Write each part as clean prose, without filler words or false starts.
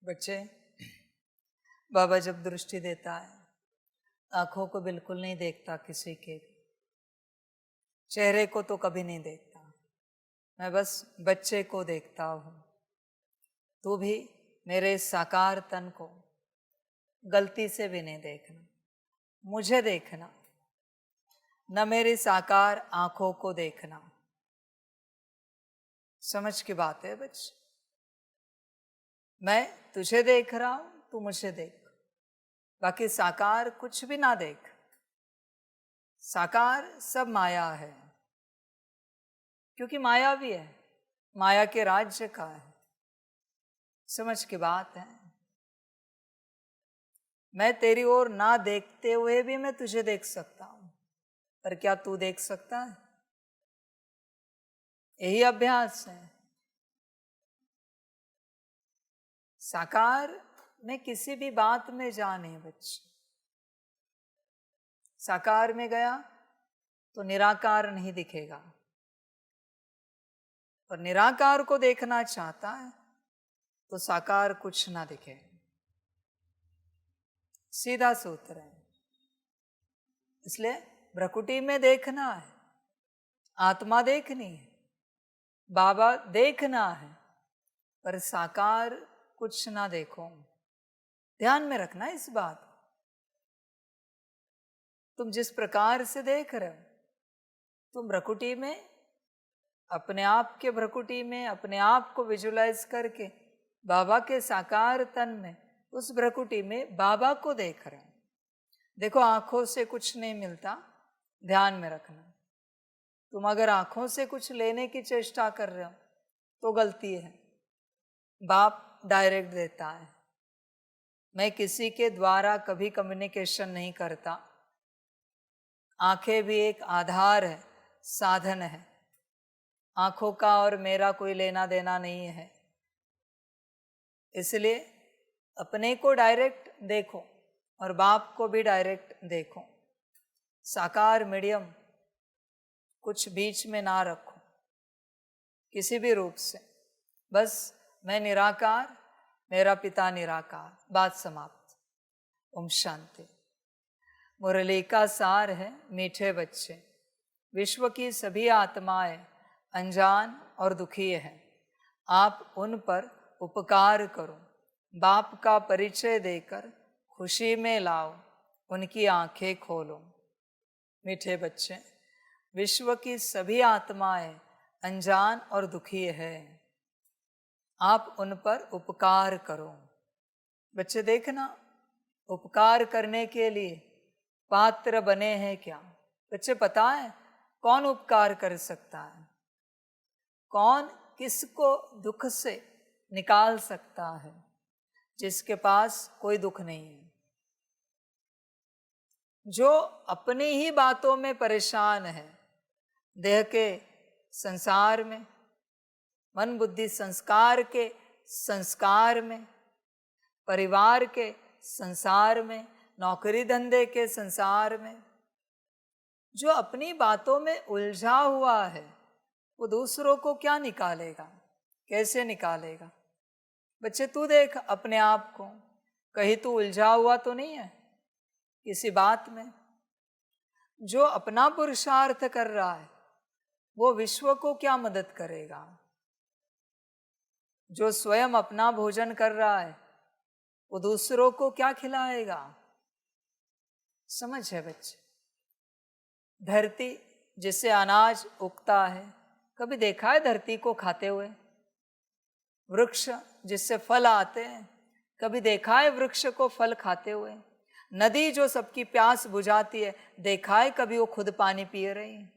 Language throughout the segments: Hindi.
बच्चे, बाबा जब दृष्टि देता है आंखों को बिल्कुल नहीं देखता, किसी के भी चेहरे को तो कभी नहीं देखता। मैं बस बच्चे को देखता हूँ। तू भी मेरे साकार तन को गलती से भी नहीं देखना, मुझे देखना, न मेरी साकार आंखों को देखना। समझ की बात है बच्चे, मैं तुझे देख रहा हूं, तू मुझे देख, बाकी साकार कुछ भी ना देख। साकार सब माया है, क्योंकि माया भी है, माया के राज्य का है। समझ की बात है। मैं तेरी ओर ना देखते हुए भी मैं तुझे देख सकता हूं, पर क्या तू देख सकता है? यही अभ्यास है। साकार में किसी भी बात में जा नहीं बच्चे। साकार में गया तो निराकार नहीं दिखेगा, और निराकार को देखना चाहता है तो साकार कुछ ना दिखे। सीधा सूत्र है। इसलिए भ्रकुटी में देखना है, आत्मा देखनी है, बाबा देखना है, पर साकार कुछ ना देखो। ध्यान में रखना इस बात। तुम जिस प्रकार से देख रहे हो, तुम भ्रकुटी में अपने आप के भ्रकुटी में अपने आप को विजुलाइज करके बाबा के साकार तन में उस भ्रकुटी में बाबा को देख रहे हो। देखो, आंखों से कुछ नहीं मिलता, ध्यान में रखना। तुम अगर आंखों से कुछ लेने की चेष्टा कर रहे हो तो गलती है। बाप डायरेक्ट देता है। मैं किसी के द्वारा कभी कम्युनिकेशन नहीं करता। आंखें भी एक आधार है, साधन है। आंखों का और मेरा कोई लेना देना नहीं है। इसलिए अपने को डायरेक्ट देखो और बाप को भी डायरेक्ट देखो। साकार मीडियम कुछ बीच में ना रखो किसी भी रूप से। बस मैं निराकार, मेरा पिता निराकार, बात समाप्त। ओम शांति। मुरली का सार है, मीठे बच्चे, विश्व की सभी आत्माएं अनजान और दुखी हैं। आप उन पर उपकार करो, बाप का परिचय देकर खुशी में लाओ, उनकी आंखें खोलो। मीठे बच्चे, विश्व की सभी आत्माएं अनजान और दुखी है, आप उन पर उपकार करो। बच्चे देखना, उपकार करने के लिए पात्र बने हैं क्या? बच्चे पता है कौन उपकार कर सकता है? कौन किसको दुख से निकाल सकता है? जिसके पास कोई दुख नहीं है, जो अपनी ही बातों में परेशान है, देह के संसार में, मन बुद्धि संस्कार के संस्कार में, परिवार के संसार में, नौकरी धंधे के संसार में, जो अपनी बातों में उलझा हुआ है, वो दूसरों को क्या निकालेगा? कैसे निकालेगा? बच्चे तू देख अपने आप को, कहीं तू उलझा हुआ तो नहीं है किसी बात में? जो अपना पुरुषार्थ कर रहा है वो विश्व को क्या मदद करेगा? जो स्वयं अपना भोजन कर रहा है वो दूसरों को क्या खिलाएगा? समझ है बच्चे? धरती जिससे अनाज उगता है, कभी देखा है धरती को खाते हुए? वृक्ष जिससे फल आते हैं, कभी देखा है वृक्ष को फल खाते हुए? नदी जो सबकी प्यास बुझाती है, देखा है कभी वो खुद पानी पी रही है?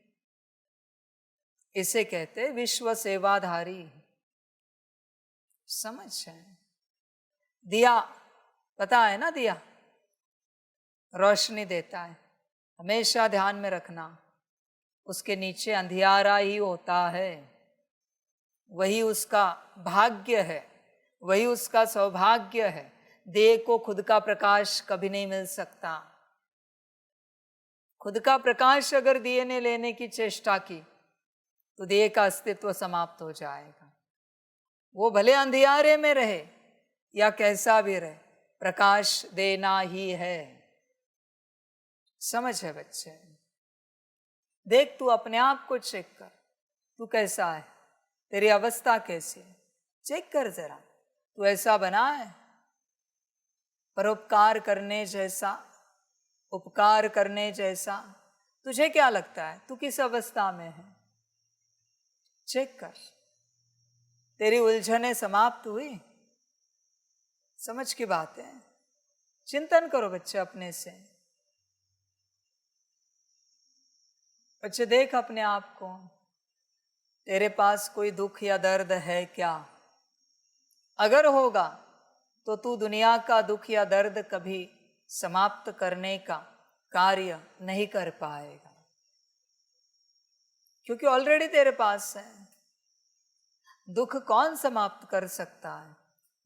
इसे कहते विश्व सेवाधारी। समझ है? दिया पता है ना, दिया रोशनी देता है, हमेशा ध्यान में रखना। उसके नीचे अंधियारा ही होता है। वही उसका भाग्य है, वही उसका सौभाग्य है। देह को खुद का प्रकाश कभी नहीं मिल सकता। खुद का प्रकाश अगर दिए ने लेने की चेष्टा की तो देह का अस्तित्व समाप्त हो जाएगा। वो भले अंधियारे में रहे या कैसा भी रहे, प्रकाश देना ही है। समझ है बच्चे? देख, तू अपने आप को चेक कर, तू कैसा है, तेरी अवस्था कैसी है, चेक कर जरा। तू ऐसा बना है परोपकार करने जैसा, उपकार करने जैसा? तुझे क्या लगता है तू किस अवस्था में है? चेक कर। तेरी उलझने समाप्त हुई? समझ की बात है। चिंतन करो बच्चे अपने से। बच्चे देख अपने आप को, तेरे पास कोई दुख या दर्द है क्या? अगर होगा तो तू दुनिया का दुख या दर्द कभी समाप्त करने का कार्य नहीं कर पाएगा, क्योंकि ऑलरेडी तेरे पास है। दुख कौन समाप्त कर सकता है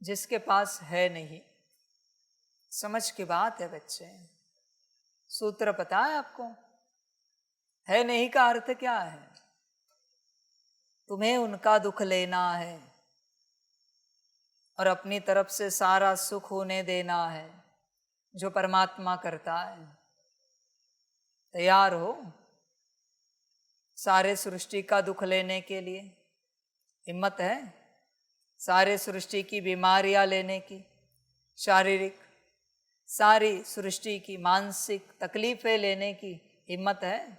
जिसके पास है नहीं? समझ की बात है बच्चे। सूत्र पता है आपको? है नहीं का अर्थ क्या है? तुम्हें उनका दुख लेना है और अपनी तरफ से सारा सुख होने देना है जो परमात्मा करता है। तैयार हो सारे सृष्टि का दुख लेने के लिए? हिम्मत है सारे सृष्टि की बीमारियां लेने की, शारीरिक, सारी सृष्टि की मानसिक तकलीफें लेने की हिम्मत है?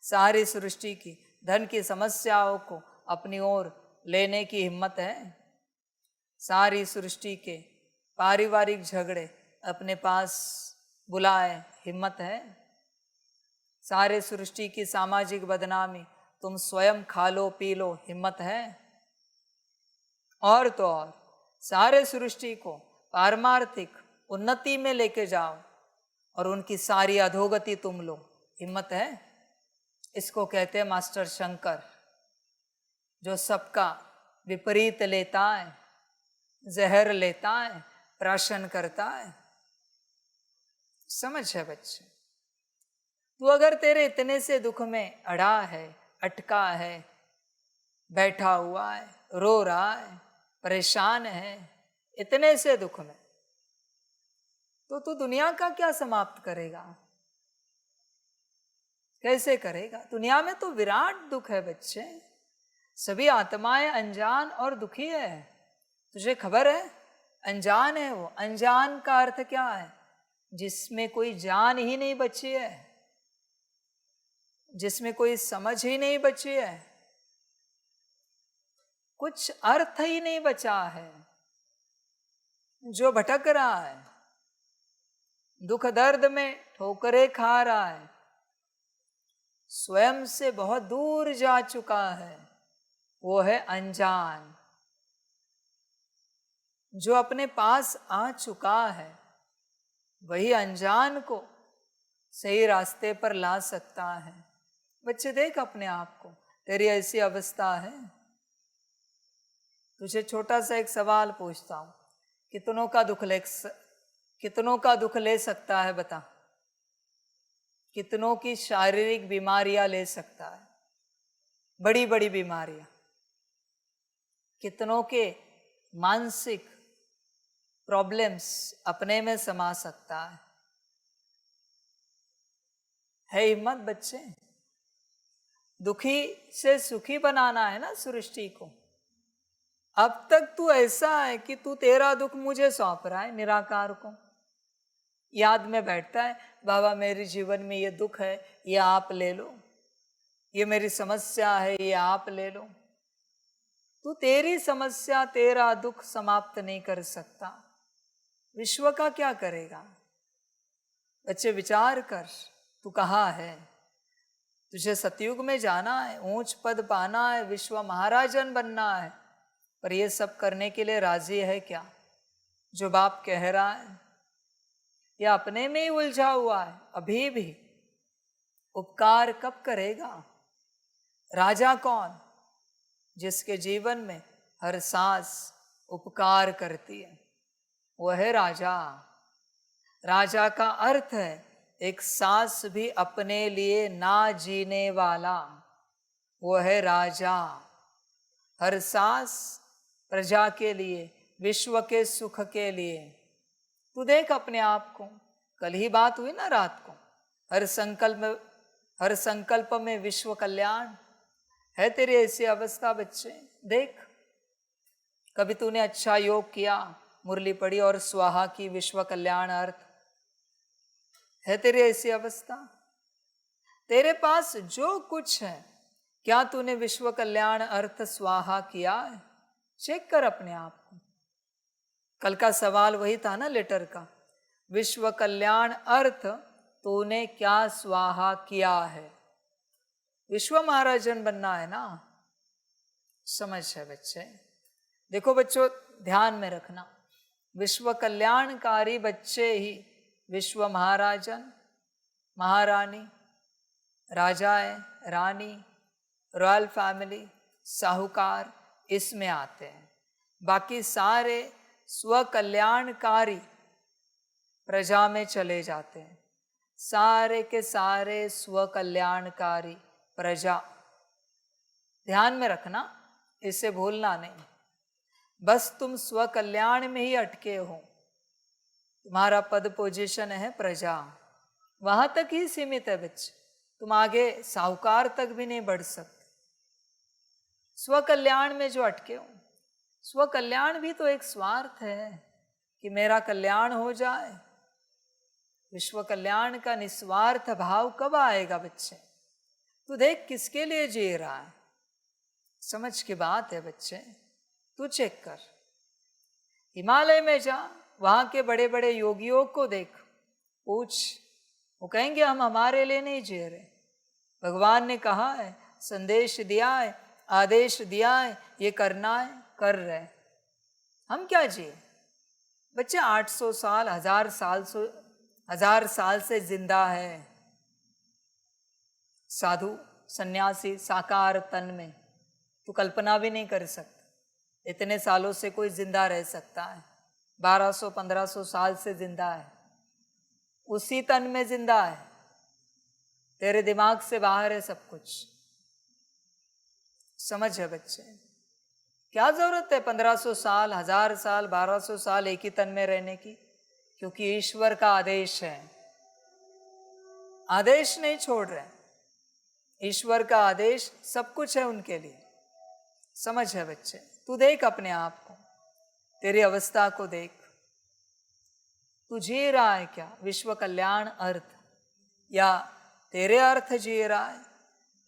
सारी सृष्टि की धन की समस्याओं को अपनी ओर लेने की हिम्मत है? सारी सृष्टि के पारिवारिक झगड़े अपने पास बुलाए हिम्मत है? सारे सृष्टि की सामाजिक बदनामी तुम स्वयं खा लो पी लो हिम्मत है? और तो और सारे सृष्टि को पारमार्थिक उन्नति में लेके जाओ और उनकी सारी अधोगति तुम लो, हिम्मत है? इसको कहते हैं मास्टर शंकर, जो सबका विपरीत लेता है, जहर लेता है, प्राशन करता है। समझ है बच्चे? तू अगर तेरे इतने से दुख में अड़ा है, अटका है, बैठा हुआ है, रो रहा है, परेशान है इतने से दुख में, तो तू दुनिया का क्या समाप्त करेगा? कैसे करेगा? दुनिया में तो विराट दुख है बच्चे। सभी आत्माएं अनजान और दुखी है। तुझे खबर है? अनजान है वो। अनजान का अर्थ क्या है? जिसमें कोई जान ही नहीं बची है, जिसमें कोई समझ ही नहीं बची है, कुछ अर्थ ही नहीं बचा है, जो भटक रहा है, दुख दर्द में ठोकरे खा रहा है, स्वयं से बहुत दूर जा चुका है, वो है अनजान। जो अपने पास आ चुका है वही अनजान को सही रास्ते पर ला सकता है। बच्चे देख अपने आप को, तेरी ऐसी अवस्था है। तुझे छोटा सा एक सवाल पूछता हूं, कितनों का दुख ले सकता है बता? कितनों की शारीरिक बीमारियां ले सकता है, बड़ी बड़ी बीमारियां? कितनों के मानसिक प्रॉब्लम्स अपने में समा सकता है हिम्मत बच्चे? दुखी से सुखी बनाना है ना सृष्टि को। अब तक तू ऐसा है कि तू तेरा दुख मुझे सौंप रहा है, निराकार को। याद में बैठता है, बाबा मेरे जीवन में ये दुख है, ये आप ले लो, ये मेरी समस्या है, ये आप ले लो। तू तेरी समस्या, तेरा दुख समाप्त नहीं कर सकता, विश्व का क्या करेगा? बच्चे विचार कर, तू कहाँ है? तुझे सतयुग में जाना है, ऊंच पद पाना है, विश्व महाराजन बनना है, पर ये सब करने के लिए राजी है क्या? जो बाप कह रहा है या अपने में ही उलझा हुआ है अभी भी? उपकार कब करेगा? राजा कौन? जिसके जीवन में हर सांस उपकार करती है, वह है राजा। राजा का अर्थ है एक सांस भी अपने लिए ना जीने वाला, वो है राजा। हर सांस प्रजा के लिए, विश्व के सुख के लिए। तू देख अपने आप को, कल ही बात हुई ना रात को, हर संकल्प में विश्व कल्याण है तेरी ऐसी अवस्था बच्चे। देख, कभी तूने अच्छा योग किया, मुरली पढ़ी और स्वाहा की, विश्व कल्याण अर्थ है तेरी ऐसी अवस्था। तेरे पास जो कुछ है, क्या तूने विश्व कल्याण अर्थ स्वाहा किया है? चेक कर अपने आप को। कल का सवाल वही था ना लेटर का, विश्व कल्याण अर्थ तूने क्या स्वाहा किया है? विश्व महाराजन बनना है ना, समझ है बच्चे। देखो बच्चों, ध्यान में रखना, विश्व कल्याणकारी बच्चे ही विश्व महाराजन, महारानी, राजाएं, रानी, रॉयल फैमिली, साहूकार इसमें आते हैं। बाकी सारे स्वकल्याणकारी प्रजा में चले जाते हैं। सारे के सारे स्वकल्याणकारी प्रजा, ध्यान में रखना, इसे भूलना नहीं। बस तुम स्वकल्याण में ही अटके हो, तुम्हारा पद पोजीशन है प्रजा, वहां तक ही सीमित है बच्चे, तुम आगे साहूकार तक भी नहीं बढ़ सकते। स्वकल्याण में जो अटके हो, स्वकल्याण भी तो एक स्वार्थ है कि मेरा कल्याण हो जाए। विश्व कल्याण का निस्वार्थ भाव कब आएगा बच्चे? तू देख किसके लिए जी रहा है, समझ की बात है बच्चे। तू चेक कर, हिमालय में जा, वहां के बड़े बड़े योगियों को देख, पूछ, वो कहेंगे हम हमारे लिए नहीं जी रहे, भगवान ने कहा है, संदेश दिया है, आदेश दिया है, ये करना है, कर रहे। हम क्या जिए बच्चे? 800 साल, 1000 साल से जिंदा है साधु सन्यासी साकार तन में। तू कल्पना भी नहीं कर सकता इतने सालों से कोई जिंदा रह सकता है। 1200-1500 साल से जिंदा है, उसी तन में जिंदा है, तेरे दिमाग से बाहर है सब कुछ। समझ है बच्चे, क्या जरूरत है 1500 साल, 1000 साल, 1200 साल एक ही तन में रहने की? क्योंकि ईश्वर का आदेश है, आदेश नहीं छोड़ रहे। ईश्वर का आदेश सब कुछ है उनके लिए। समझ है बच्चे, तू देख अपने आप को, तेरी अवस्था को देख, तू जी रहा है क्या विश्व कल्याण अर्थ, या तेरे अर्थ जी रहा है,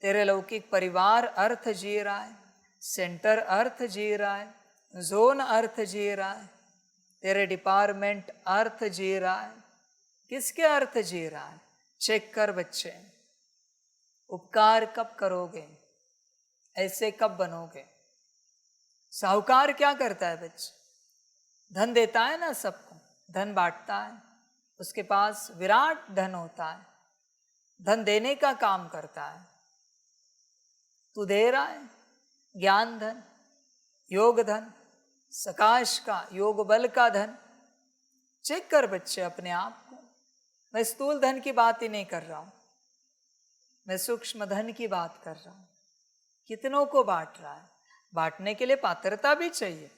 तेरे लौकिक परिवार अर्थ जी रहा है, सेंटर अर्थ जी रहा है, जोन अर्थ जी रहा है, तेरे डिपार्टमेंट अर्थ जी रहा है, किसके अर्थ जी रहा है? चेक कर बच्चे, उपकार कब करोगे, ऐसे कब बनोगे? साहूकार क्या करता है बच्चे? धन देता है ना सबको, धन बांटता है, उसके पास विराट धन होता है, धन देने का काम करता है। तू दे रहा है ज्ञान धन, योग धन, सकाश का योग बल का धन। चेक कर बच्चे अपने आप को। मैं स्थूल धन की बात ही नहीं कर रहा हूं, मैं सूक्ष्म धन की बात कर रहा हूं। कितनों को बांट रहा है? बांटने के लिए पात्रता भी चाहिए।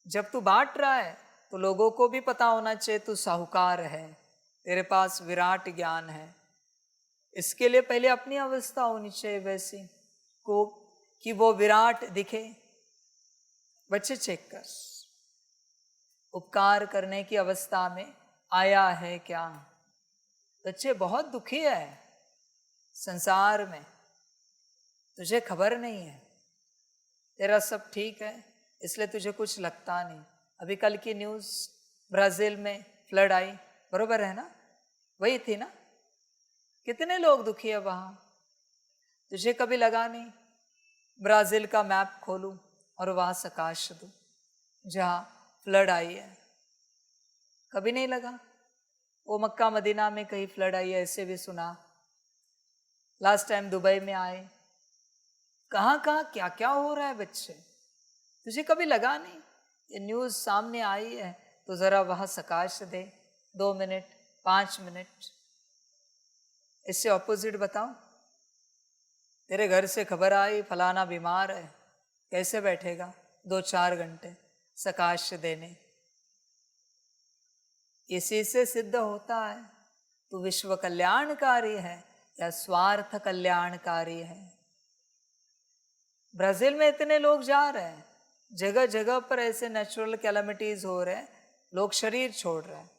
जब तू बांट रहा है तो लोगों को भी पता होना चाहिए तू साहूकार है, तेरे पास विराट ज्ञान है। इसके लिए पहले अपनी अवस्था होनी चाहिए वैसी को कि वो विराट दिखे। बच्चे चेक कर, उपकार करने की अवस्था में आया है क्या? बच्चे बहुत दुखी है संसार में, तुझे खबर नहीं है, तेरा सब ठीक है इसलिए तुझे कुछ लगता नहीं। अभी कल की न्यूज़, ब्राज़ील में फ्लड आई, बरोबर है ना? वही थी ना? कितने लोग दुखी है वहाँ। तुझे कभी लगा नहीं ब्राज़ील का मैप खोलूं और वहाँ सकाश दूं जहाँ फ्लड आई है? कभी नहीं लगा। वो मक्का मदीना में कहीं फ्लड आई है ऐसे भी सुना, लास्ट टाइम दुबई में आए, कहाँ कहाँ क्या क्या हो रहा है बच्चे। तुझे कभी लगा नहीं ये न्यूज़ सामने आई है तो ज़रा वहाँ सकाश दे 2 मिनट 5 मिनट। इससे ऑपोजिट बताओ, तेरे घर से खबर आई फलाना बीमार है, कैसे बैठेगा 2-4 घंटे? सकाश देने। इसी से सिद्ध होता है तू विश्व कल्याणकारी है या स्वार्थ कल्याणकारी है। ब्राजील में इतने लोग जा रहे हैं, जगह जगह पर ऐसे नेचुरल कैलामिटीज हो रहे हैं, लोग शरीर छोड़ रहे हैं।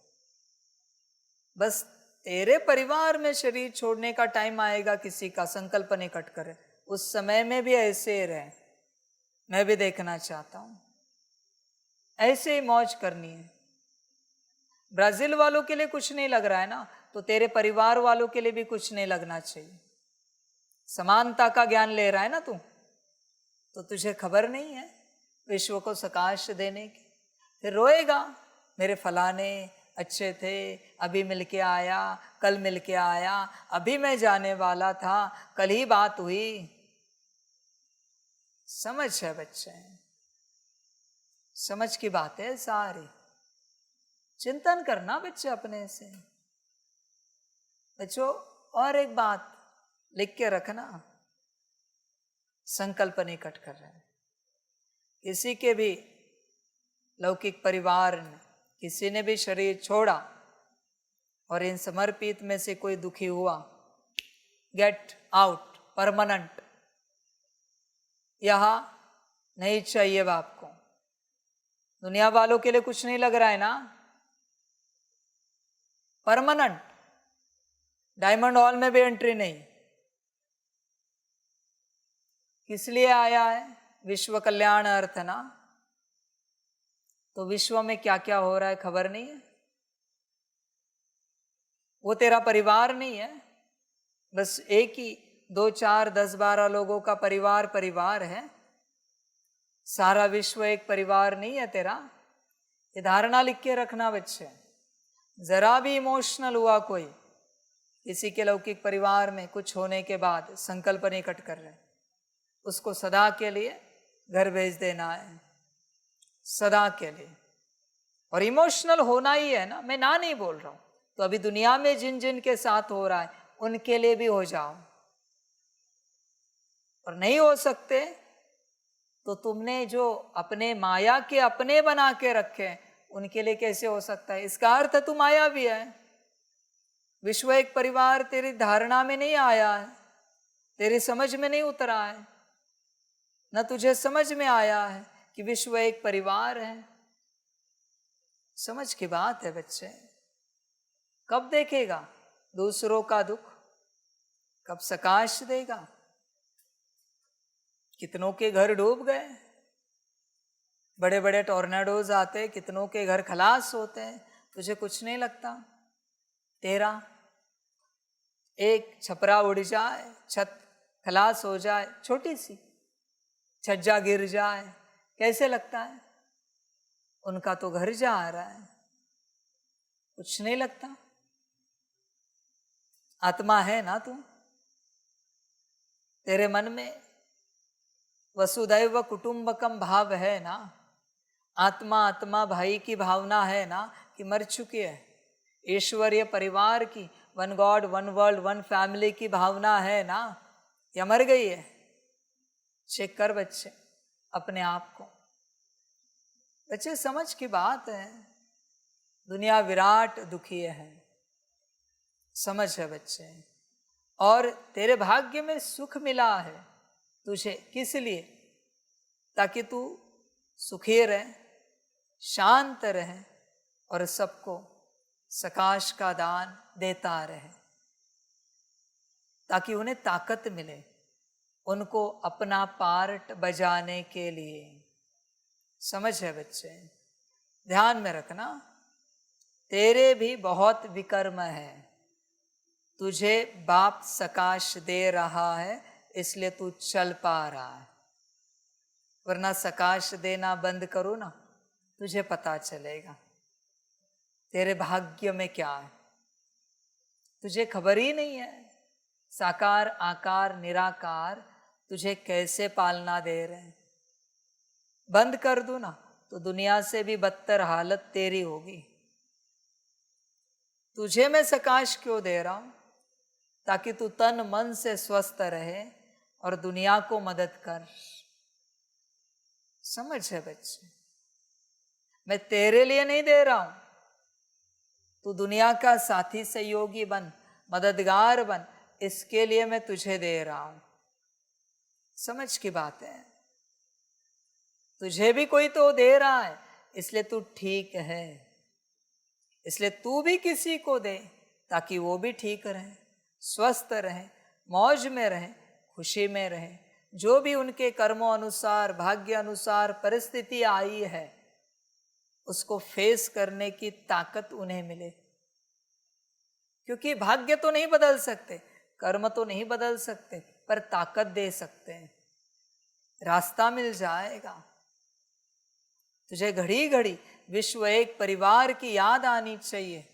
बस तेरे परिवार में शरीर छोड़ने का टाइम आएगा, किसी का संकल्प नहीं कट करे, उस समय में भी ऐसे ही रहे। मैं भी देखना चाहता हूं, ऐसे ही मौज करनी है। ब्राजील वालों के लिए कुछ नहीं लग रहा है ना, तो तेरे परिवार वालों के लिए भी कुछ नहीं लगना चाहिए। समानता का ज्ञान ले रहा है ना तू, तो तुझे खबर नहीं है विश्व को सकाश देने की। फिर रोएगा, मेरे फलाने अच्छे थे, अभी मिलके आया, कल मिलके आया, अभी मैं जाने वाला था, कल ही बात हुई। समझ है बच्चे, समझ की बात है सारी। चिंतन करना बच्चे अपने से। बच्चों और एक बात लिख के रखना, संकल्प नहीं कट कर रहे। किसी के भी लौकिक परिवार ने किसी ने भी शरीर छोड़ा और इन समर्पित में से कोई दुखी हुआ, गेट आउट परमानेंट। यहां नहीं चाहिए बाप को। दुनिया वालों के लिए कुछ नहीं लग रहा है ना, परमानेंट। डायमंड हॉल में भी एंट्री नहीं। किस लिए आया है? विश्व कल्याण अर्थ ना। तो विश्व में क्या क्या हो रहा है खबर नहीं है। वो तेरा परिवार नहीं है, बस एक ही 2 4 10 12 लोगों का परिवार है। सारा विश्व एक परिवार नहीं है तेरा। ये धारणा लिख के रखना बच्चे। जरा भी इमोशनल हुआ कोई, किसी के लौकिक परिवार में कुछ होने के बाद संकल्प नहीं कट कर रहे, उसको सदा के लिए घर भेज देना है, सदा के लिए। और इमोशनल होना ही है ना, मैं ना नहीं बोल रहा हूं। तो अभी दुनिया में जिन जिन के साथ हो रहा है उनके लिए भी हो जाओ। और नहीं हो सकते तो तुमने जो अपने माया के अपने बना के रखे उनके लिए कैसे हो सकता है? इसका अर्थ तू माया भी है। विश्व एक परिवार तेरी धारणा में नहीं आया है, तेरी समझ में नहीं उतरा है, न तुझे समझ में आया है कि विश्व एक परिवार है। समझ की बात है बच्चे। कब देखेगा दूसरों का दुख? कब सकाश देगा? कितनों के घर डूब गए, बड़े बड़े टॉर्नेडोज आते, कितनों के घर खलास होते हैं, तुझे कुछ नहीं लगता? तेरा एक छपरा उड़ जाए, छत खलास हो जाए, छोटी सी छज्जा गिर जाए, कैसे लगता है? उनका तो घर जा रहा है, कुछ नहीं लगता। आत्मा है ना तू, तेरे मन में वसुदैव कुटुंबकम भाव है ना। आत्मा आत्मा भाई की भावना है ना कि मर चुकी है। ईश्वरीय परिवार की, one God one world one family की भावना है ना, या मर गई है? चेक कर बच्चे अपने आप को। बच्चे समझ की बात है। दुनिया विराट दुखी है, समझ है बच्चे। और तेरे भाग्य में सुख मिला है तुझे, किस लिए? ताकि तू सुखी रहे, शांत रहे और सबको सकाश का दान देता रहे, ताकि उन्हें ताकत मिले उनको अपना पार्ट बजाने के लिए। समझ है बच्चे? ध्यान में रखना, तेरे भी बहुत विकर्म है। तुझे बाप सकाश दे रहा है इसलिए तू चल पा रहा है, वरना सकाश देना बंद करो ना, तुझे पता चलेगा तेरे भाग्य में क्या है। तुझे खबर ही नहीं है साकार आकार निराकार तुझे कैसे पालना दे रहे हैं। बंद कर दो ना तो दुनिया से भी बदतर हालत तेरी होगी। तुझे मैं सकाश क्यों दे रहा हूं? ताकि तू तन मन से स्वस्थ रहे और दुनिया को मदद कर। समझ है बच्चे? मैं तेरे लिए नहीं दे रहा हूं, तू दुनिया का साथी सहयोगी बन, मददगार बन, इसके लिए मैं तुझे दे रहा हूं। समझ की बात है, तुझे भी कोई तो दे रहा है, इसलिए तू ठीक है, इसलिए तू भी किसी को दे ताकि वो भी ठीक रहे, स्वस्थ रहे, मौज में रहे, खुशी में रहे। जो भी उनके कर्मों अनुसार, भाग्य अनुसार परिस्थिति आई है, उसको फेस करने की ताकत उन्हें मिले। क्योंकि भाग्य तो नहीं बदल सकते, कर्म तो नहीं बदल सकते, पर ताकत दे सकते हैं, रास्ता मिल जाएगा। तुझे घड़ी घड़ी विश्व एक परिवार की याद आनी चाहिए,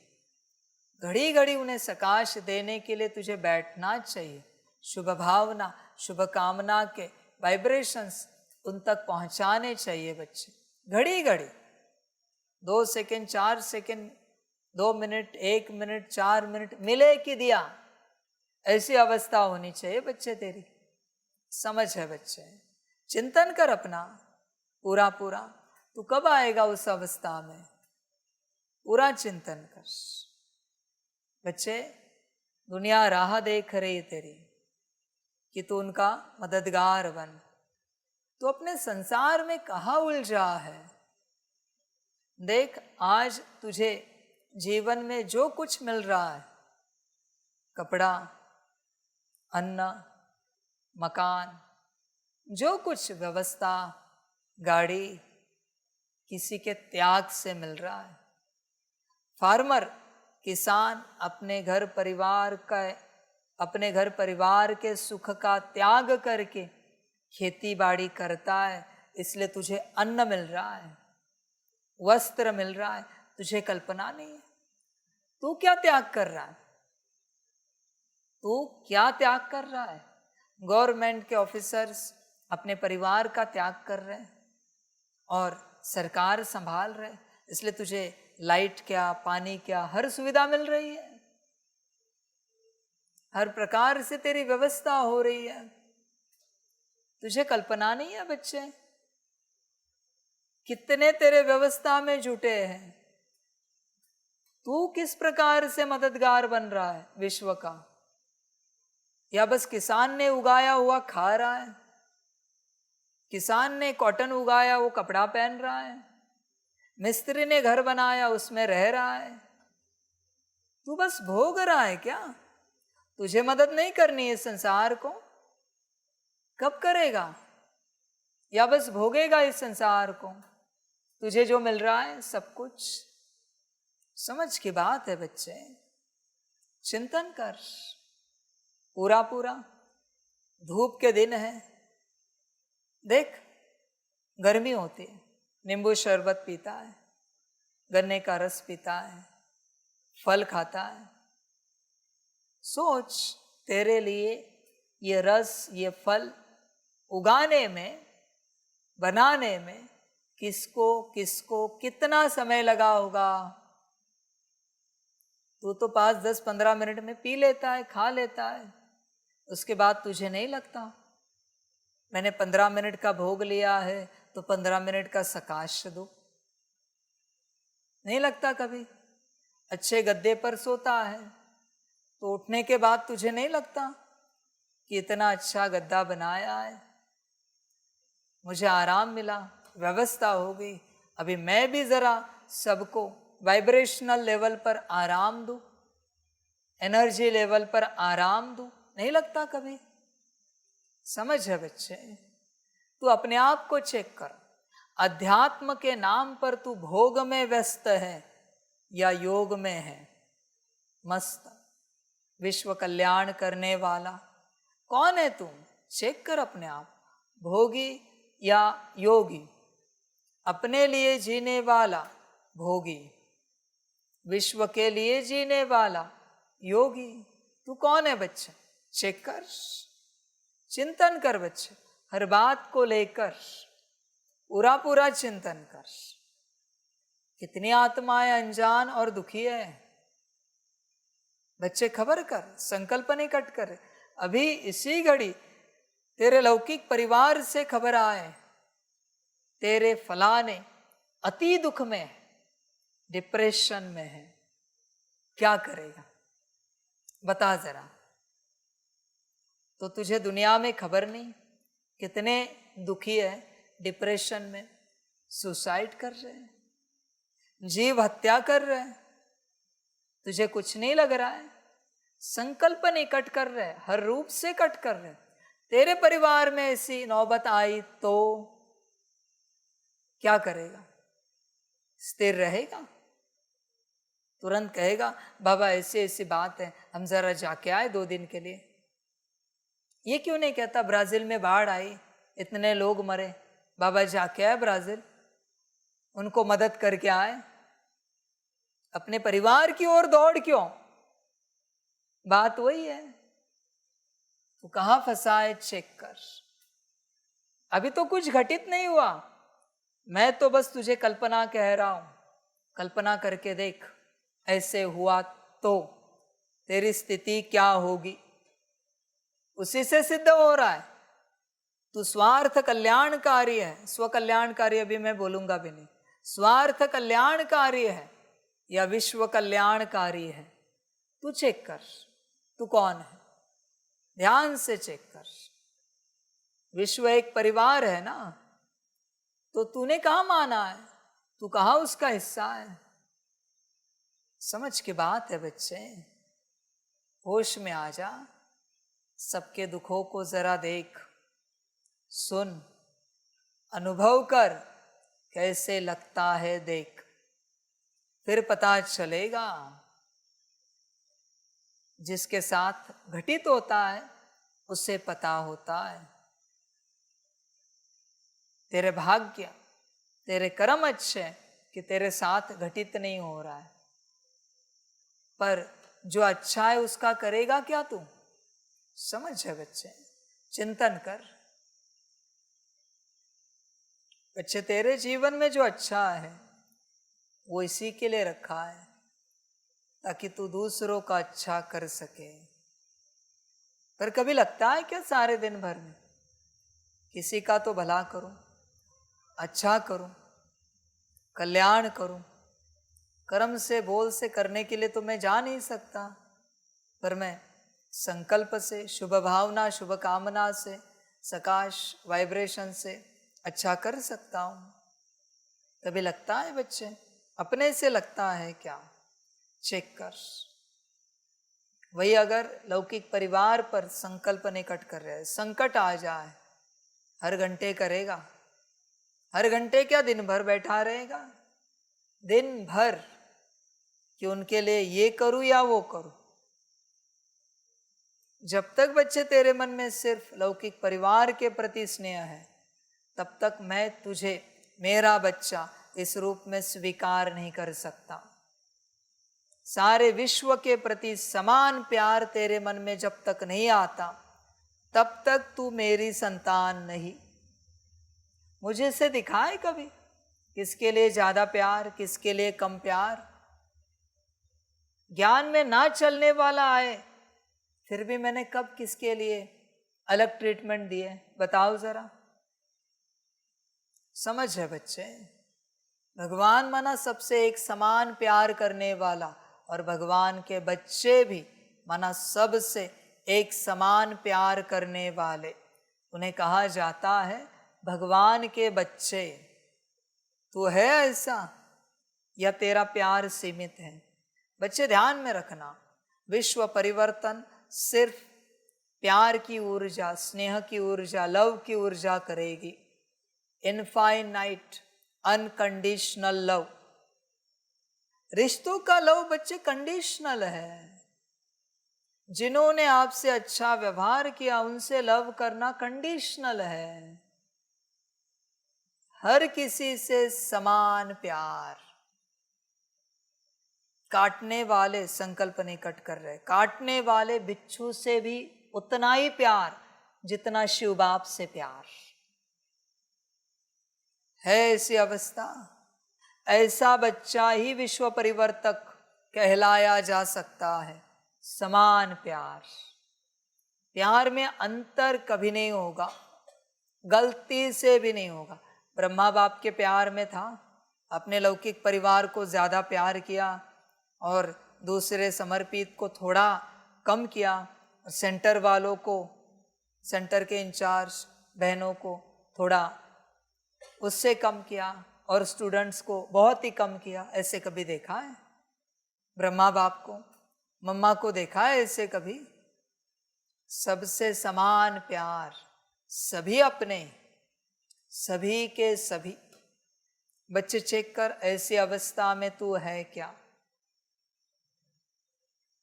घड़ी घड़ी उन्हें सकाश देने के लिए तुझे बैठना चाहिए। शुभ भावना, शुभ कामना के वाइब्रेशंस उन तक पहुंचाने चाहिए बच्चे। घड़ी घड़ी 2 second, 4 second, 2 minute, 1 minute, 4 minute मिले कि दिया, ऐसी अवस्था होनी चाहिए बच्चे तेरी। समझ है बच्चे, चिंतन कर अपना पूरा पूरा। तू कब आएगा उस अवस्था में, पूरा चिंतन कर बच्चे। दुनिया राह देख रही तेरी कि तू उनका मददगार बन। तू अपने संसार में कहाँ उलझा है। देख, आज तुझे जीवन में जो कुछ मिल रहा है, कपड़ा, अन्न, मकान, जो कुछ व्यवस्था, गाड़ी, किसी के त्याग से मिल रहा है। फार्मर, किसान अपने घर परिवार के सुख का त्याग करके खेती बाड़ी करता है, इसलिए तुझे अन्न मिल रहा है, वस्त्र मिल रहा है। तुझे कल्पना नहीं है तू क्या त्याग कर रहा है, तू क्या त्याग कर रहा है। गवर्नमेंट के ऑफिसर्स अपने परिवार का त्याग कर रहे हैं और सरकार संभाल रहे, इसलिए तुझे लाइट क्या, पानी क्या, हर सुविधा मिल रही है, हर प्रकार से तेरी व्यवस्था हो रही है। तुझे कल्पना नहीं है बच्चे, कितने तेरे व्यवस्था में जुटे हैं। तू किस प्रकार से मददगार बन रहा है विश्व का, या बस किसान ने उगाया हुआ खा रहा है, किसान ने कॉटन उगाया वो कपड़ा पहन रहा है, मिस्त्री ने घर बनाया उसमें रह रहा है। तू बस भोग रहा है क्या? तुझे मदद नहीं करनी है संसार को? कब करेगा? या बस भोगेगा इस संसार को? तुझे जो मिल रहा है सब कुछ। समझ की बात है बच्चे, चिंतन कर पूरा पूरा। धूप के दिन है, देख गर्मी होती है, नींबू शरबत पीता है, गन्ने का रस पीता है, फल खाता है। सोच, तेरे लिए ये रस, ये फल उगाने में, बनाने में किसको किसको कितना समय लगा होगा। तू तो 5, 10, 15 मिनट में पी लेता है, खा लेता है, उसके बाद तुझे नहीं लगता मैंने 15 मिनट का भोग लिया है तो 15 मिनट का सकाश दो, नहीं लगता कभी। अच्छे गद्दे पर सोता है तो उठने के बाद तुझे नहीं लगता कि इतना अच्छा गद्दा बनाया है, मुझे आराम मिला, व्यवस्था हो गई, अभी मैं भी जरा सबको वाइब्रेशनल लेवल पर आराम दूं, एनर्जी लेवल पर आराम दूं, नहीं लगता कभी। समझ है बच्चे, तू अपने आप को चेक कर। अध्यात्म के नाम पर तू भोग में व्यस्त है या योग में है? मस्त विश्व कल्याण करने वाला कौन है तुम? चेक कर अपने आप, भोगी या योगी? अपने लिए जीने वाला भोगी, विश्व के लिए जीने वाला योगी। तू कौन है बच्चे? चेक कर, चिंतन कर बच्चे, हर बात को लेकर पूरा पूरा चिंतन कर। कितनी आत्माएं अनजान और दुखी है बच्चे, खबर कर, संकल्प नहीं कट कर। अभी इसी घड़ी तेरे लौकिक परिवार से खबर आए, तेरे फलाने अति दुख में है, डिप्रेशन में है, क्या करेगा बता जरा। तो तुझे दुनिया में खबर नहीं कितने दुखी है, डिप्रेशन में, सुसाइड कर रहे हैं, जीव हत्या कर रहे हैं, तुझे कुछ नहीं लग रहा है। संकल्प नहीं कट कर रहे, हर रूप से कट कर रहे। तेरे परिवार में ऐसी नौबत आई तो क्या करेगा? स्थिर रहेगा? तुरंत कहेगा बाबा ऐसी ऐसी बात है, हम जरा जाके आए 2 दिन के लिए? ये क्यों नहीं कहता ब्राजील में बाढ़ आई, इतने लोग मरे, बाबा जाके आए ब्राजील, उनको मदद करके आए? अपने परिवार की ओर दौड़ क्यों? बात वही है। तो कहां फंसा है, चेक कर। अभी तो कुछ घटित नहीं हुआ, मैं तो बस तुझे कल्पना कह रहा हूं। कल्पना करके देख, ऐसे हुआ तो तेरी स्थिति क्या होगी, उसी से सिद्ध हो रहा है। तू स्वार्थ कल्याणकारी है, स्व कल्याणकारी अभी मैं बोलूंगा भी नहीं, स्वार्थ कल्याणकारी है या विश्व कल्याणकारी है, तू चेक कर, तू कौन है, ध्यान से चेक कर। विश्व एक परिवार है ना, तो तूने कहां माना है, तू कहां उसका हिस्सा है? समझ की बात है बच्चे, होश में आ जा, सबके दुखों को जरा देख, सुन, अनुभव कर, कैसे लगता है देख, फिर पता चलेगा। जिसके साथ घटित होता है उसे पता होता है। तेरे भाग्य, तेरे कर्म अच्छे कि तेरे साथ घटित नहीं हो रहा है, पर जो अच्छा है उसका करेगा क्या तू? समझ है बच्चे, चिंतन कर। बच्चे तेरे जीवन में जो अच्छा है वो इसी के लिए रखा है, ताकि तू दूसरों का अच्छा कर सके। पर कभी लगता है क्या सारे दिन भर में किसी का तो भला करूं, अच्छा करूं, कल्याण करूं? कर्म से, बोल से करने के लिए तो मैं जा नहीं सकता, पर मैं संकल्प से, शुभ भावना, शुभ कामना से, सकाश वाइब्रेशन से अच्छा कर सकता हूं। कभी लगता है बच्चे, अपने से लगता है क्या? चेक कर। वही अगर लौकिक परिवार पर संकल्प नहीं कट कर रहे, संकट आ जाए, हर घंटे करेगा? हर घंटे क्या, दिन भर बैठा रहेगा? दिन भर कि उनके लिए ये करूं या वो करूं? जब तक बच्चे तेरे मन में सिर्फ लौकिक परिवार के प्रति स्नेह है, तब तक मैं तुझे मेरा बच्चा इस रूप में स्वीकार नहीं कर सकता। सारे विश्व के प्रति समान प्यार तेरे मन में जब तक नहीं आता, तब तक तू मेरी संतान नहीं। मुझे से दिखाए कभी, किसके लिए ज्यादा प्यार, किसके लिए कम प्यार। ज्ञान में ना चलने वाला आए, फिर भी मैंने कब किसके लिए अलग ट्रीटमेंट दिए, बताओ जरा। समझ है बच्चे, भगवान माना सबसे एक समान प्यार करने वाला, और भगवान के बच्चे भी माना सबसे एक समान प्यार करने वाले। उन्हें कहा जाता है भगवान के बच्चे। तू है ऐसा या तेरा प्यार सीमित है? बच्चे ध्यान में रखना, विश्व परिवर्तन सिर्फ प्यार की ऊर्जा, स्नेह की ऊर्जा, लव की ऊर्जा करेगी। Infinite unconditional love. रिश्तों का लव बच्चे कंडीशनल है। जिन्होंने आपसे अच्छा व्यवहार किया उनसे लव करना कंडीशनल है। हर किसी से समान प्यार। काटने वाले संकल्प नहीं कट कर रहे, काटने वाले बिच्छू से भी उतना ही प्यार जितना शिव बाप से प्यार है। ऐसी अवस्था, ऐसा बच्चा ही विश्व परिवर्तक कहलाया जा सकता है। समान प्यार, प्यार में अंतर कभी नहीं होगा, गलती से भी नहीं होगा। ब्रह्मा बाप के प्यार में था, अपने लौकिक परिवार को ज़्यादा प्यार किया और दूसरे समर्पित को थोड़ा कम किया, सेंटर वालों को, सेंटर के इंचार्ज बहनों को थोड़ा उससे कम किया और स्टूडेंट्स को बहुत ही कम किया। ऐसे कभी देखा है? ब्रह्मा बाप को, मम्मा को देखा है ऐसे कभी? सबसे समान प्यार, सभी अपने, सभी के सभी। बच्चे चेक कर, ऐसी अवस्था में तू है क्या?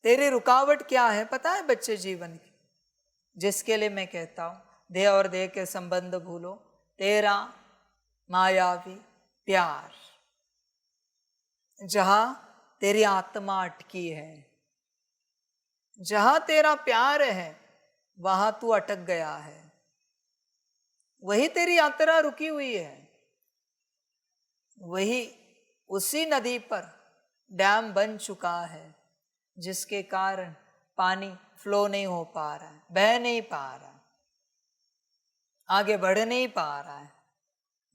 तेरी रुकावट क्या है पता है बच्चे जीवन की? जिसके लिए मैं कहता हूं देह और देह के संबंध भूलो, तेरा मायावी प्यार। जहां तेरी आत्मा अटकी है, जहां तेरा प्यार है, वहां तू अटक गया है, वही तेरी यात्रा रुकी हुई है। वही उसी नदी पर डैम बन चुका है, जिसके कारण पानी फ्लो नहीं हो पा रहा है, बह नहीं पा रहा है, आगे बढ़ नहीं पा रहा है,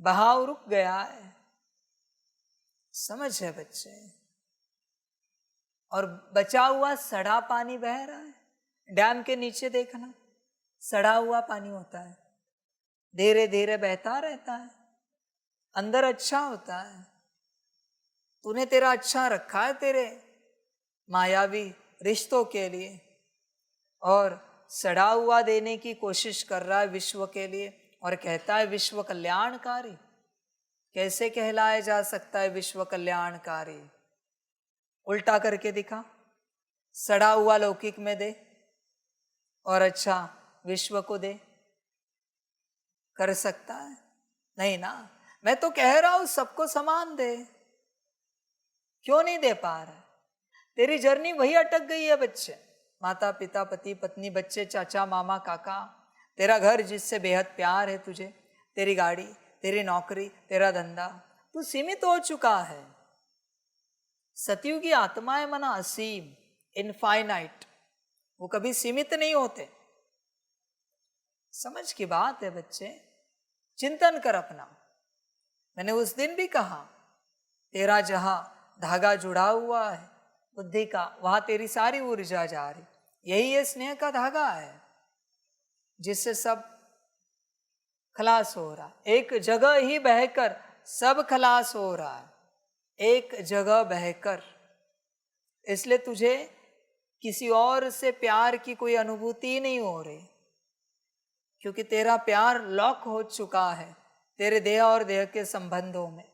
बहाव रुक गया है। समझ है बच्चे? और बचा हुआ सड़ा पानी बह रहा है। डैम के नीचे देखना, सड़ा हुआ पानी होता है, धीरे धीरे बहता रहता है, अंदर अच्छा होता है। तूने तेरा अच्छा रखा है तेरे मायावी रिश्तों के लिए, और सड़ा हुआ देने की कोशिश कर रहा है विश्व के लिए, और कहता है विश्व कल्याणकारी। कैसे कहलाया जा सकता है विश्व कल्याणकारी? उल्टा करके दिखा, सड़ा हुआ लौकिक में दे और अच्छा विश्व को दे। कर सकता है? नहीं ना। मैं तो कह रहा हूं सबको समान दे। क्यों नहीं दे पा रहा? तेरी जर्नी वही अटक गई है बच्चे। माता पिता, पति पत्नी, बच्चे, चाचा मामा काका, तेरा घर जिससे बेहद प्यार है तुझे, तेरी गाड़ी, तेरी नौकरी, तेरा धंधा, तू सीमित हो चुका है। सतयुगी आत्माएं मना असीम, इनफाइनाइट, वो कभी सीमित नहीं होते। समझ की बात है बच्चे, चिंतन कर अपना। मैंने उस दिन भी कहा, तेरा जहां धागा जुड़ा हुआ है बुद्धि का, वहां तेरी सारी ऊर्जा जा रही। यही ये स्नेह का धागा है जिससे सब खलास हो रहा। एक जगह ही बहकर सब खलास हो रहा है, एक जगह बहकर। इसलिए तुझे किसी और से प्यार की कोई अनुभूति नहीं हो रही, क्योंकि तेरा प्यार लॉक हो चुका है तेरे देह और देह के संबंधों में।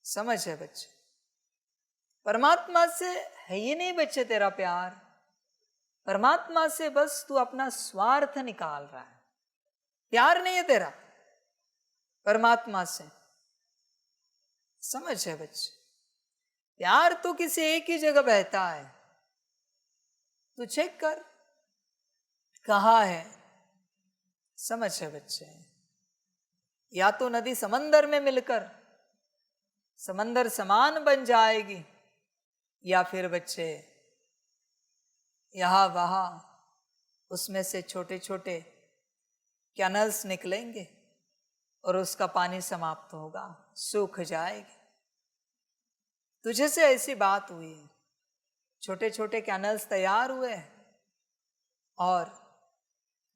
समझ है बच्चे? परमात्मा से है ही नहीं बच्चे तेरा प्यार। परमात्मा से बस तू अपना स्वार्थ निकाल रहा है। प्यार नहीं है तेरा परमात्मा से। समझ है बच्चे? प्यार तो किसी एक ही जगह बहता है। तू चेक कर कहाँ है। समझ है बच्चे? या तो नदी समंदर में मिलकर समंदर समान बन जाएगी, या फिर बच्चे यहाँ वहाँ उसमें से छोटे छोटे कैनल्स निकलेंगे और उसका पानी समाप्त होगा, सूख जाएगी। तुझे से ऐसी बात हुई है, छोटे छोटे कैनल्स तैयार हुए और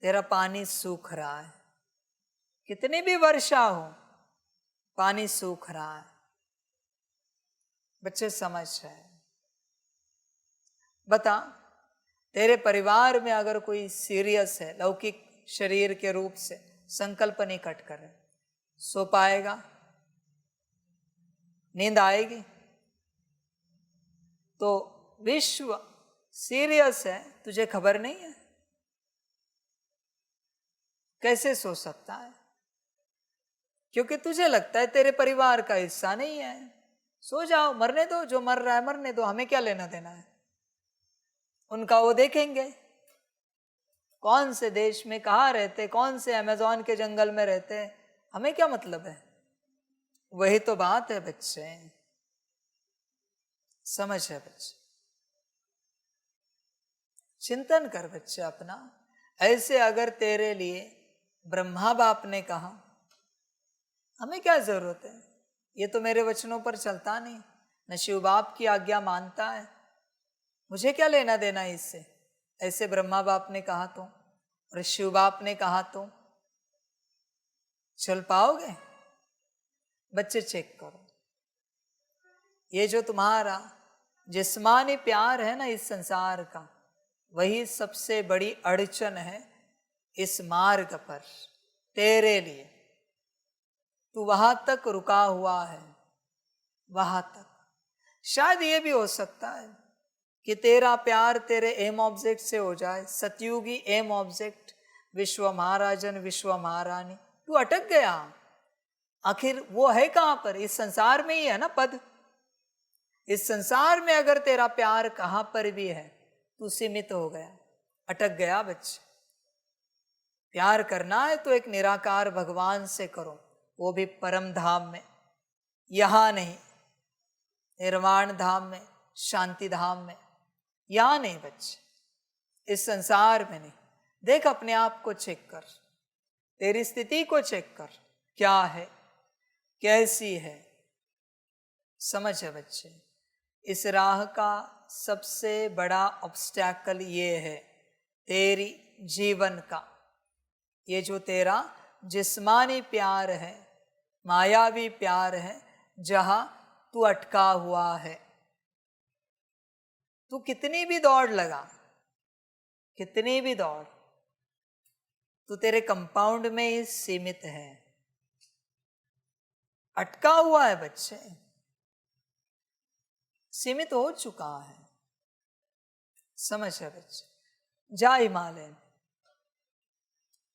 तेरा पानी सूख रहा है। कितनी भी वर्षा हो, पानी सूख रहा है। बच्चे समझ है? बता, तेरे परिवार में अगर कोई सीरियस है, लौकिक शरीर के रूप से संकल्प नहीं कट कर रहे, सो पाएगा? नींद आएगी? तो विश्व सीरियस है, तुझे खबर नहीं है? कैसे सो सकता है? क्योंकि तुझे लगता है तेरे परिवार का हिस्सा नहीं है। सो जाओ, मरने दो, जो मर रहा है मरने दो, हमें क्या लेना देना है, उनका वो देखेंगे। कौन से देश में कहाँ रहते, कौन से अमेज़न के जंगल में रहते, हमें क्या मतलब है। वही तो बात है बच्चे। समझ है बच्चे? चिंतन कर बच्चे अपना। ऐसे अगर तेरे लिए ब्रह्मा बाप ने कहा, हमें क्या जरूरत है, ये तो मेरे वचनों पर चलता नहीं, न शिव बाप की आज्ञा मानता है, मुझे क्या लेना देना है इससे। ऐसे ब्रह्मा बाप ने कहा तो, और शिव बाप ने कहा तो चल पाओगे? बच्चे चेक करो, ये जो तुम्हारा जिस्मानी प्यार है ना इस संसार का, वही सबसे बड़ी अड़चन है इस मार्ग पर तेरे लिए। तू वहां तक रुका हुआ है, वहां तक। शायद ये भी हो सकता है कि तेरा प्यार तेरे एम ऑब्जेक्ट से हो जाए, सतयुगी एम ऑब्जेक्ट, विश्व महाराजन विश्व महारानी। तू अटक गया, आखिर वो है कहां पर? इस संसार में ही है ना पद। इस संसार में अगर तेरा प्यार कहां पर भी है, तू सीमित हो गया, अटक गया बच्चे। प्यार करना है तो एक निराकार भगवान से करो, वो भी परम धाम में, यहां नहीं, निर्वाण धाम में, शांति धाम में, यहां नहीं बच्चे, इस संसार में नहीं। देख अपने आप को चेक कर, तेरी स्थिति को चेक कर, क्या है, कैसी है, समझ है बच्चे। इस राह का सबसे बड़ा ऑब्स्टैकल ये है तेरी जीवन का, ये जो तेरा जिस्मानी प्यार है, मायावी प्यार है, जहां तू अटका हुआ है। तू कितनी भी दौड़ लगा, कितनी भी दौड़, तू तेरे कंपाउंड में ही सीमित है, अटका हुआ है बच्चे, सीमित हो चुका है, समझ है बच्चे। जा हिमालय में,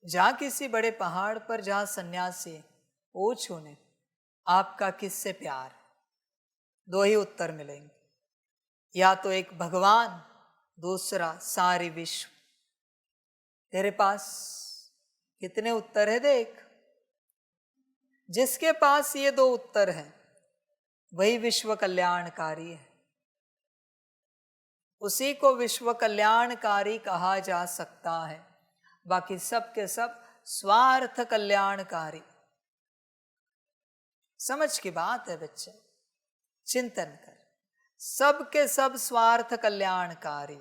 जा किसी बड़े पहाड़ पर, जहां सन्यासी पूछ उन्हें आपका किससे प्यार। दो ही उत्तर मिलेंगे, या तो एक भगवान, दूसरा सारी विश्व। तेरे पास कितने उत्तर है देख। जिसके पास ये दो उत्तर है वही विश्व कल्याणकारी है, उसी को विश्व कल्याणकारी कहा जा सकता है। बाकी सब के सब स्वार्थ कल्याणकारी। समझ की बात है बच्चे, चिंतन कर, सब के सब स्वार्थ कल्याणकारी।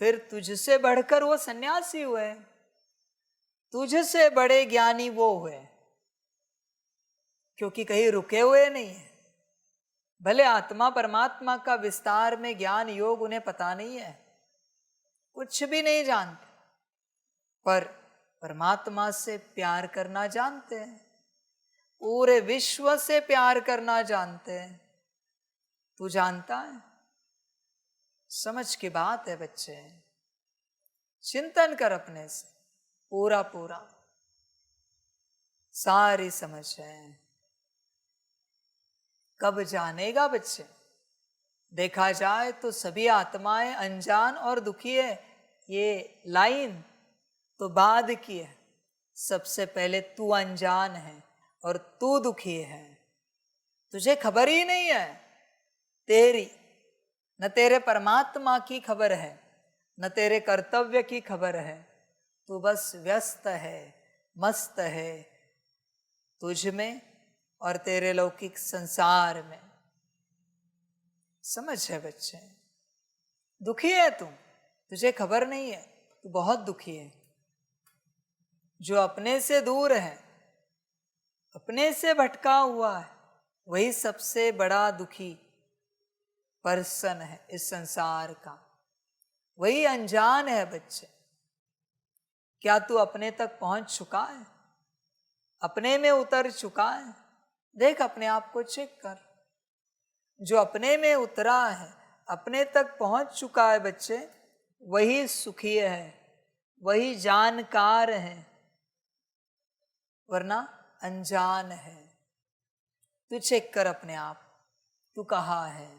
फिर तुझसे बढ़कर वो सन्यासी हुए, तुझसे बड़े ज्ञानी वो हुए, क्योंकि कहीं रुके हुए नहीं है। भले आत्मा परमात्मा का विस्तार में ज्ञान योग उन्हें पता नहीं है, कुछ भी नहीं जानते, पर परमात्मा से प्यार करना जानते हैं, पूरे विश्व से प्यार करना जानते हैं। तू जानता है? समझ की बात है बच्चे, चिंतन कर अपने से, पूरा पूरा सारी समझ है। कब जानेगा बच्चे? देखा जाए तो सभी आत्माएं अनजान और दुखी है, ये लाइन तो बाद की है। सबसे पहले तू अनजान है और तू दुखी है, तुझे खबर ही नहीं है तेरी, न तेरे परमात्मा की खबर है, न तेरे कर्तव्य की खबर है। तू बस व्यस्त है, मस्त है तुझ में और तेरे लौकिक संसार में। समझ है बच्चे, दुखी है तू, तुझे खबर नहीं है, तू बहुत दुखी है। जो अपने से दूर है, अपने से भटका हुआ है, वही सबसे बड़ा दुखी पर्सन है इस संसार का, वही अनजान है बच्चे। क्या तू अपने तक पहुंच चुका है? अपने में उतर चुका है? देख अपने आप को चेक कर। जो अपने में उतरा है, अपने तक पहुंच चुका है बच्चे, वही सुखी है, वही जानकार है, वरना अनजान है। तू चेक कर अपने आप, तू कहाँ है?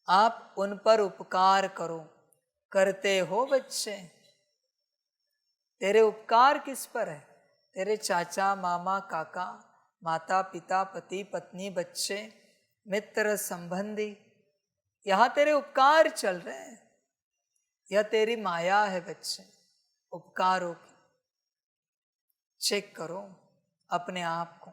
आप उन पर उपकार करो, करते हो बच्चे? तेरे उपकार किस पर है? तेरे चाचा मामा काका माता पिता पति पत्नी बच्चे मित्र संबंधी, यहाँ तेरे उपकार चल रहे हैं, यह तेरी माया है बच्चे उपकारों की। चेक करो अपने आप को।